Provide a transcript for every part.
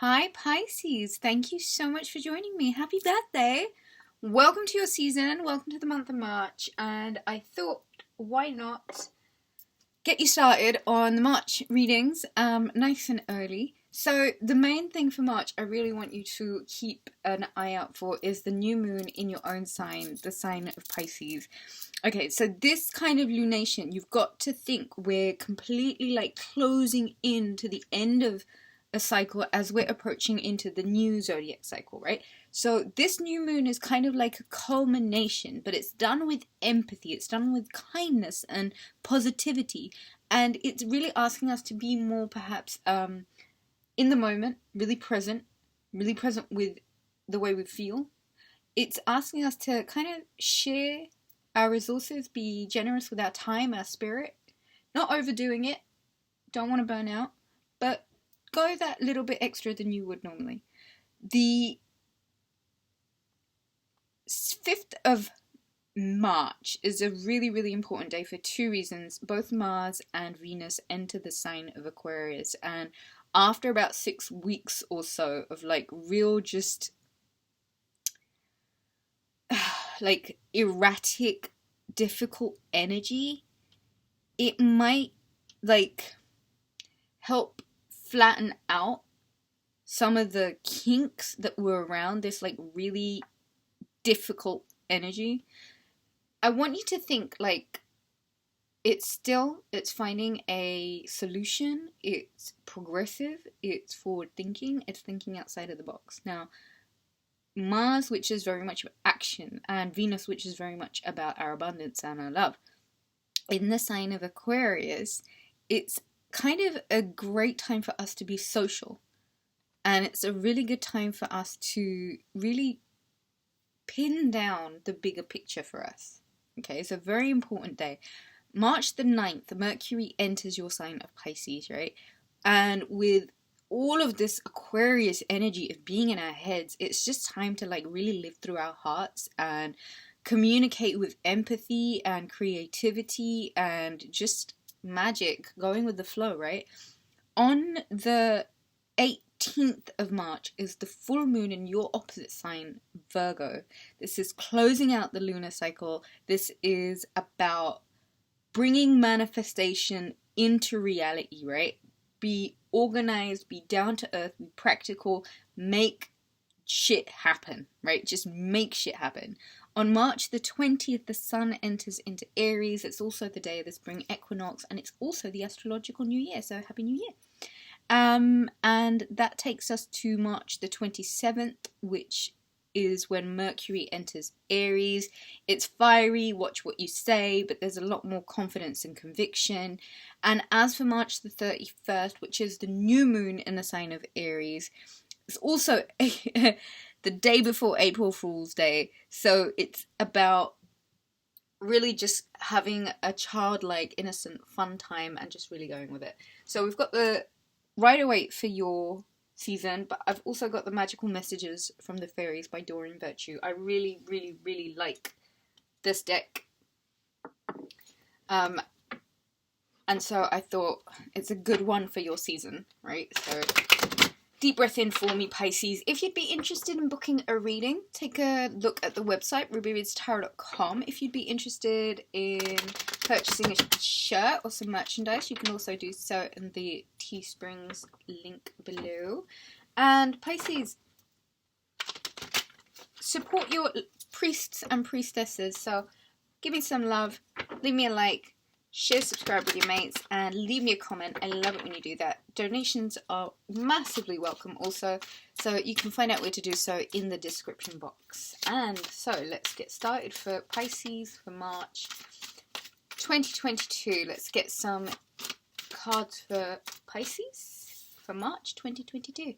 Hi Pisces, thank you so much for joining me. Happy birthday! Welcome to your season, welcome to the month of March, and I thought, why not get you started on the March readings nice and early. So the main thing for March I really want you to keep an eye out for is the new moon in your own sign, the sign of Pisces. Okay, so this kind of lunation, you've got to think we're completely like closing in to the end of a cycle as we're approaching into the new zodiac cycle, right? So this new moon is kind of like a culmination, but it's done with empathy, it's done with kindness and positivity, and it's really asking us to be more perhaps in the moment, really present with the way we feel. It's asking us to kind of share our resources, be generous with our time, our spirit, not overdoing it, don't want to burn out, but go that little bit extra than you would normally. The 5th of March is a really, really important day for two reasons. Both Mars and Venus enter the sign of Aquarius, and after about 6 weeks or so of like real just like erratic, difficult energy, it might like help flatten out some of the kinks that were around this like really difficult energy. I want you to think like it's finding a solution, it's progressive, it's forward thinking, it's thinking outside of the box. Now, Mars, which is very much action, and Venus, which is very much about our abundance and our love, in the sign of Aquarius, it's kind of a great time for us to be social, and it's a really good time for us to really pin down the bigger picture for us. Okay, it's a very important day. March the 9th, Mercury enters your sign of Pisces, right? And with all of this Aquarius energy of being in our heads, it's just time to like really live through our hearts and communicate with empathy and creativity and just magic, going with the flow, right? On the 18th of March is the full moon in your opposite sign, Virgo. This is closing out the lunar cycle. This is about bringing manifestation into reality, right? Be organized, be down to earth, be practical, make shit happen, right? Just make shit happen. On March the 20th, the sun enters into Aries. It's also the day of the spring equinox, and it's also the astrological new year, so happy new year. And that takes us to March the 27th, which is when Mercury enters Aries. It's fiery, watch what you say, but there's a lot more confidence and conviction. And as for March the 31st, which is the new moon in the sign of Aries, it's also the day before April Fool's Day, so it's about really just having a childlike, innocent, fun time and just really going with it. So we've got the Rider-Waite for your season, but I've also got the Magical Messages from the Fairies by Doreen Virtue. I really, really, really like this deck. And so I thought it's a good one for your season, right? So deep breath in for me, Pisces. If you'd be interested in booking a reading, take a look at the website, Rubyreadstarot.com. If you'd be interested in purchasing a shirt or some merchandise, you can also do so in the Teesprings link below. And Pisces, support your priests and priestesses. So give me some love, leave me a like, share, subscribe with your mates, and leave me a comment. I love it when you do that. Donations are massively welcome also, so you can find out where to do so in the description box. And so let's get started for Pisces for March 2022. Let's get some cards for Pisces for March 2022.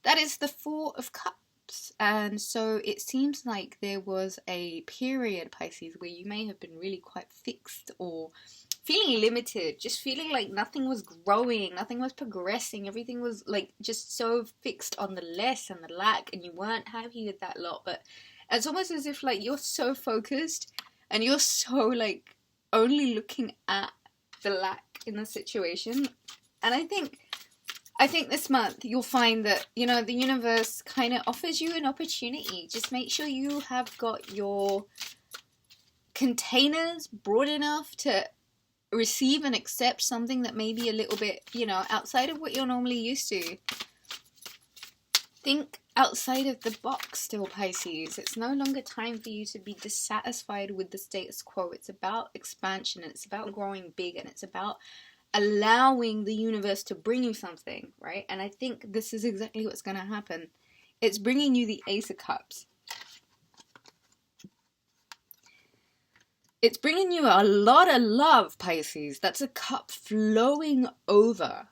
That is the Four of Cups. And so it seems like there was a period, Pisces, where you may have been really quite fixed or feeling limited, just feeling like nothing was growing, nothing was progressing, everything was like just so fixed on the less and the lack, and you weren't happy with that lot. But it's almost as if like you're so focused and you're so like only looking at the lack in the situation. And I think I think this month you'll find that, you know, the universe kind of offers you an opportunity. Just make sure you have got your containers broad enough to receive and accept something that may be a little bit, you know, outside of what you're normally used to. Think outside of the box still, Pisces. It's no longer time for you to be dissatisfied with the status quo. It's about expansion, and it's about growing big, and it's about allowing the universe to bring you something, right? And I think this is exactly what's going to happen. It's bringing you the Ace of Cups. It's bringing you a lot of love, Pisces. That's a cup flowing over.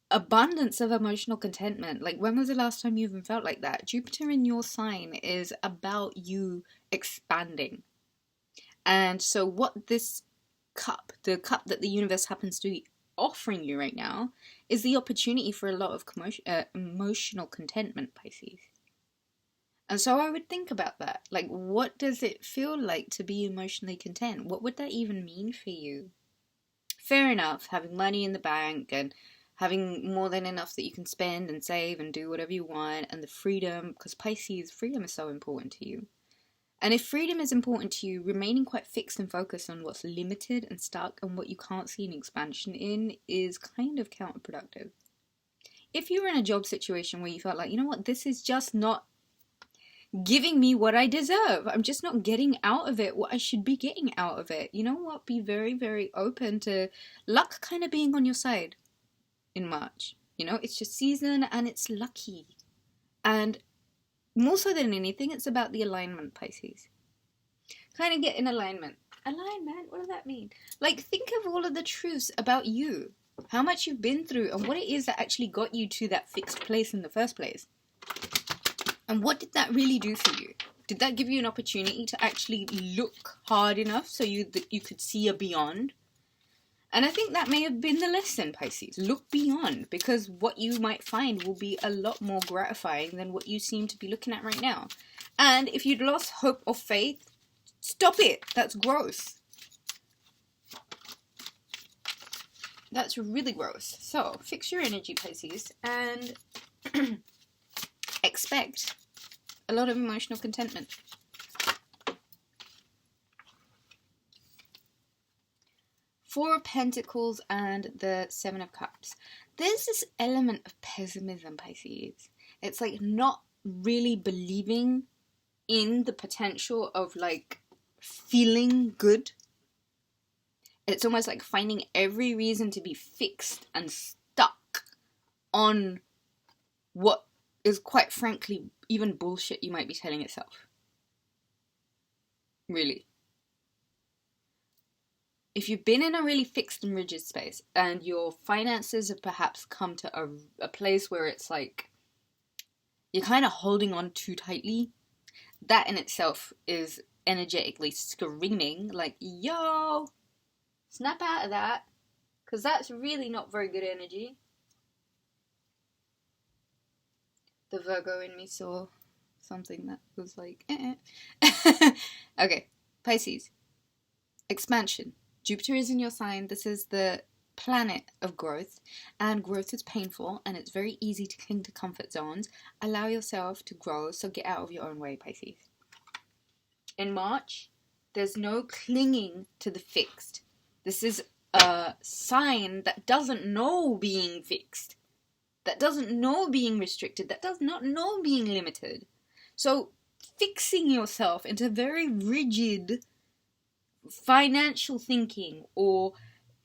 Abundance of emotional contentment. Like, when was the last time you even felt like that? Jupiter in your sign is about you expanding. And so what this cup, the cup that the universe happens to be offering you right now, is the opportunity for a lot of emotional contentment, Pisces. And so I would think about that. Like, what does it feel like to be emotionally content? What would that even mean for you? Fair enough, having money in the bank and having more than enough that you can spend and save and do whatever you want, and the freedom, because Pisces, freedom is so important to you. And if freedom is important to you, remaining quite fixed and focused on what's limited and stuck and what you can't see an expansion in is kind of counterproductive. If you were in a job situation where you felt like, you know what, this is just not giving me what I deserve. I'm just not getting out of it what I should be getting out of it. You know what? Be very, very open to luck kind of being on your side in March. You know, it's your season and it's lucky. And more so than anything, it's about the alignment, Pisces. Kind of get in alignment. Alignment? What does that mean? Like, think of all of the truths about you. How much you've been through and what it is that actually got you to that fixed place in the first place. And what did that really do for you? Did that give you an opportunity to actually look hard enough so that you could see a beyond? And I think that may have been the lesson, Pisces. Look beyond, because what you might find will be a lot more gratifying than what you seem to be looking at right now. And if you'd lost hope or faith, stop it. That's gross. That's really gross. So, fix your energy, Pisces, and expect a lot of emotional contentment. Four of Pentacles and the Seven of Cups. There's this element of pessimism, Pisces. It's like not really believing in the potential of like feeling good. It's almost like finding every reason to be fixed and stuck on what is quite frankly even bullshit you might be telling yourself. Really. If you've been in a really fixed and rigid space and your finances have perhaps come to a place where it's like you're kind of holding on too tightly, that in itself is energetically screaming like, yo, snap out of that, because that's really not very good energy. The Virgo in me saw something that was like, Okay, Pisces. Expansion. Jupiter is in your sign. This is the planet of growth, and growth is painful, and it's very easy to cling to comfort zones. Allow yourself to grow, so get out of your own way, Pisces. In March, there's no clinging to the fixed. This is a sign that doesn't know being fixed, that doesn't know being restricted, that does not know being limited. So fixing yourself into very rigid financial thinking, or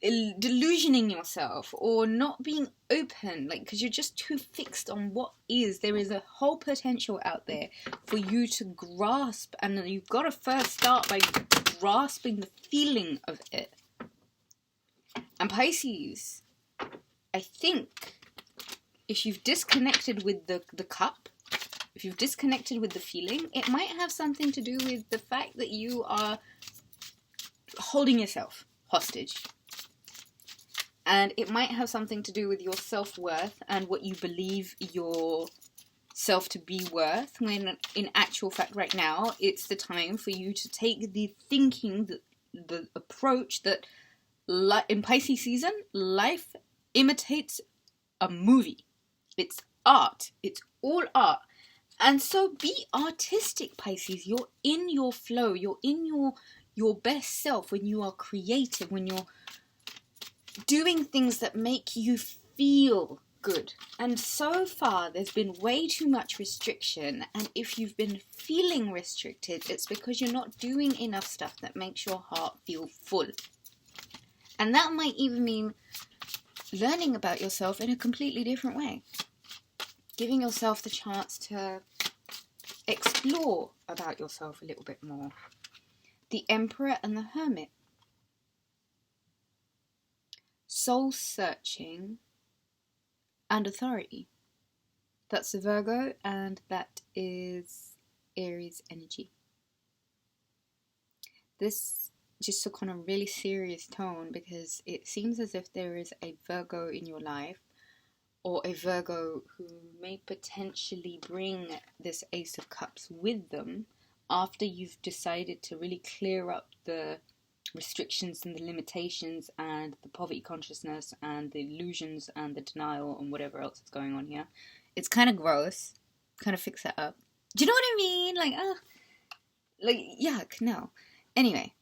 delusioning yourself, or not being open, like, because you're just too fixed on what is. There is a whole potential out there for you to grasp, and you've got to first start by grasping the feeling of it. And Pisces, I think if you've disconnected with the cup, if you've disconnected with the feeling, it might have something to do with the fact that you are holding yourself hostage. And it might have something to do with your self-worth and what you believe yourself to be worth, when in actual fact right now it's the time for you to take the thinking, the approach that in Pisces season, life imitates a movie. It's art. It's all art. And so be artistic, Pisces. You're in your flow. You're in your best self when you are creative, when you're doing things that make you feel good. And so far, there's been way too much restriction. And if you've been feeling restricted, it's because you're not doing enough stuff that makes your heart feel full. And that might even mean learning about yourself in a completely different way. Giving yourself the chance to explore about yourself a little bit more. The Emperor and the Hermit. Soul searching and authority. That's the Virgo, and that is Aries energy. This just took on a really serious tone because it seems as if there is a Virgo in your life, or a Virgo who may potentially bring this Ace of Cups with them after you've decided to really clear up the restrictions and the limitations and the poverty consciousness and the illusions and the denial and whatever else is going on here. It's kind of gross. Kind of fix that up. Do you know what I mean? Like, yuck, no. Anyway,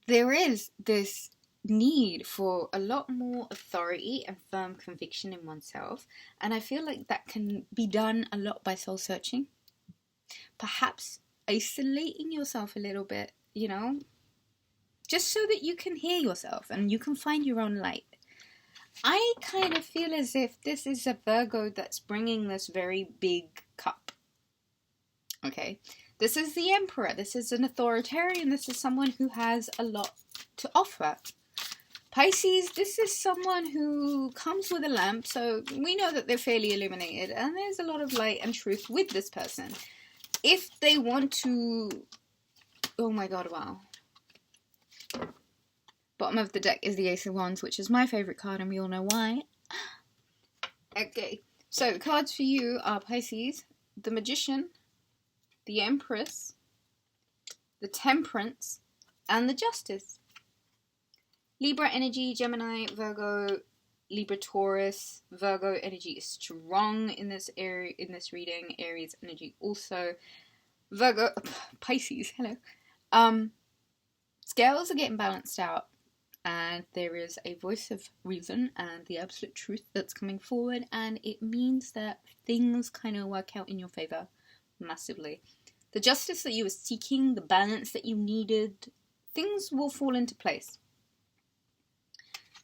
there is this need for a lot more authority and firm conviction in oneself, and I feel like that can be done a lot by soul searching. Perhaps isolating yourself a little bit, you know, just so that you can hear yourself and you can find your own light. I kind of feel as if this is a Virgo that's bringing this very big cup. Okay, this is the Emperor. This is an authoritarian. This is someone who has a lot to offer. Pisces, this is someone who comes with a lamp, so we know that they're fairly illuminated, and there's a lot of light and truth with this person. If they want to... Oh my god, wow. Bottom of the deck is the Ace of Wands, which is my favourite card, and we all know why. Okay, so cards for you are Pisces, the Magician, the Empress, the Temperance, and the Justice. Libra energy, Gemini, Virgo, Libra, Taurus. Virgo energy is strong in this area, in this reading. Aries energy also. Virgo, Pisces, hello. Scales are getting balanced out, and there is a voice of reason and the absolute truth that's coming forward, and it means that things kind of work out in your favor massively. The justice that you were seeking, the balance that you needed, things will fall into place.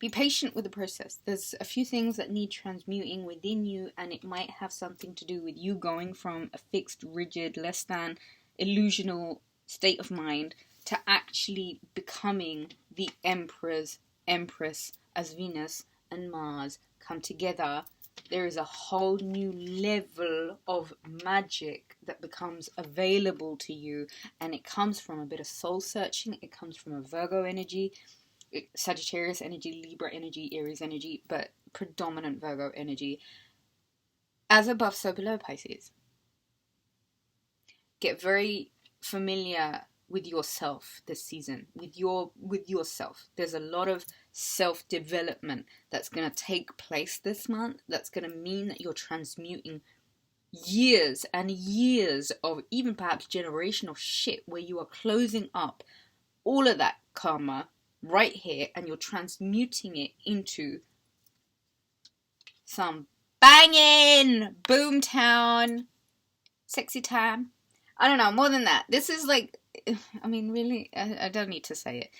Be patient with the process. There's a few things that need transmuting within you, and it might have something to do with you going from a fixed, rigid, less than illusional state of mind to actually becoming the Emperor's Empress as Venus and Mars come together. There is a whole new level of magic that becomes available to you, and it comes from a bit of soul searching. It comes from a Virgo energy, Sagittarius energy, Libra energy, Aries energy, but predominant Virgo energy. As above, so below, Pisces. Get very familiar with yourself this season, with yourself. There's a lot of self-development that's going to take place this month. That's going to mean that you're transmuting years and years of even perhaps generational shit, where you are closing up all of that karma right here, and you're transmuting it into some banging boomtown sexy time. I don't know, more than that. This is like, I mean, really, I don't need to say it.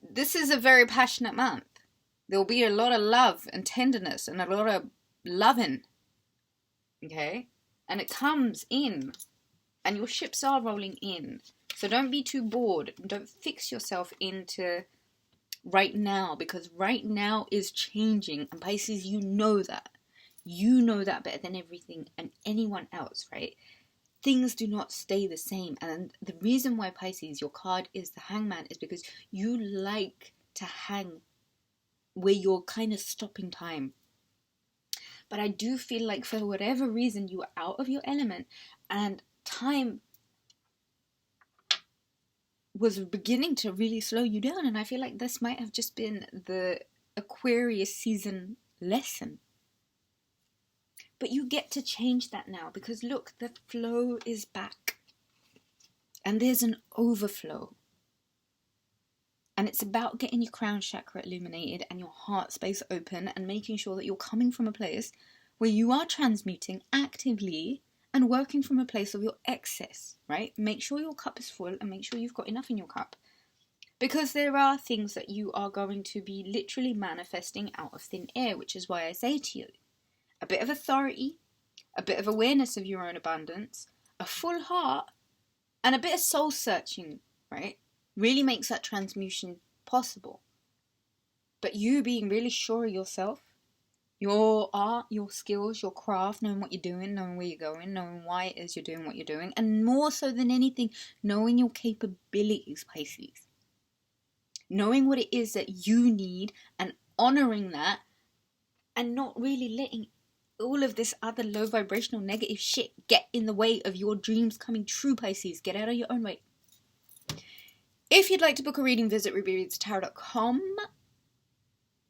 This is a very passionate month. There will be a lot of love and tenderness and a lot of loving. Okay? And it comes in. And your ships are rolling in. So don't be too bored. Don't fix yourself into right now, because right now is changing. And Pisces, you know that. You know that better than everything and anyone else, right? Things do not stay the same. And the reason why, Pisces, your card is the Hangman is because you like to hang where you're kind of stopping time. But I do feel like for whatever reason you are out of your element, and time was beginning to really slow you down. And I feel like this might have just been the Aquarius season lesson. But you get to change that now, because look, the flow is back. And there's an overflow. And it's about getting your crown chakra illuminated and your heart space open, and making sure that you're coming from a place where you are transmuting actively and working from a place of your excess, right? Make sure your cup is full and make sure you've got enough in your cup. Because there are things that you are going to be literally manifesting out of thin air, which is why I say to you, a bit of authority, a bit of awareness of your own abundance, a full heart, and a bit of soul searching, right? Really makes that transmutation possible. But you being really sure of yourself, your art, your skills, your craft, knowing what you're doing, knowing where you're going, knowing why it is you're doing what you're doing, and more so than anything, knowing your capabilities, Pisces. Knowing what it is that you need and honouring that, and not really letting all of this other low vibrational negative shit get in the way of your dreams coming true, Pisces. Get out of your own way. If you'd like to book a reading, visit rubyreadstarot.com.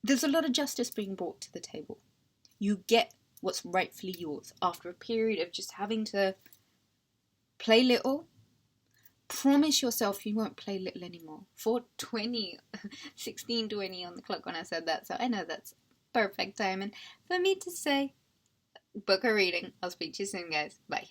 There's a lot of justice being brought to the table. You get what's rightfully yours after a period of just having to play little. Promise yourself you won't play little anymore. 16:20 on the clock when I said that, so I know that's perfect timing for me to say book a reading. I'll speak to you soon, guys. Bye.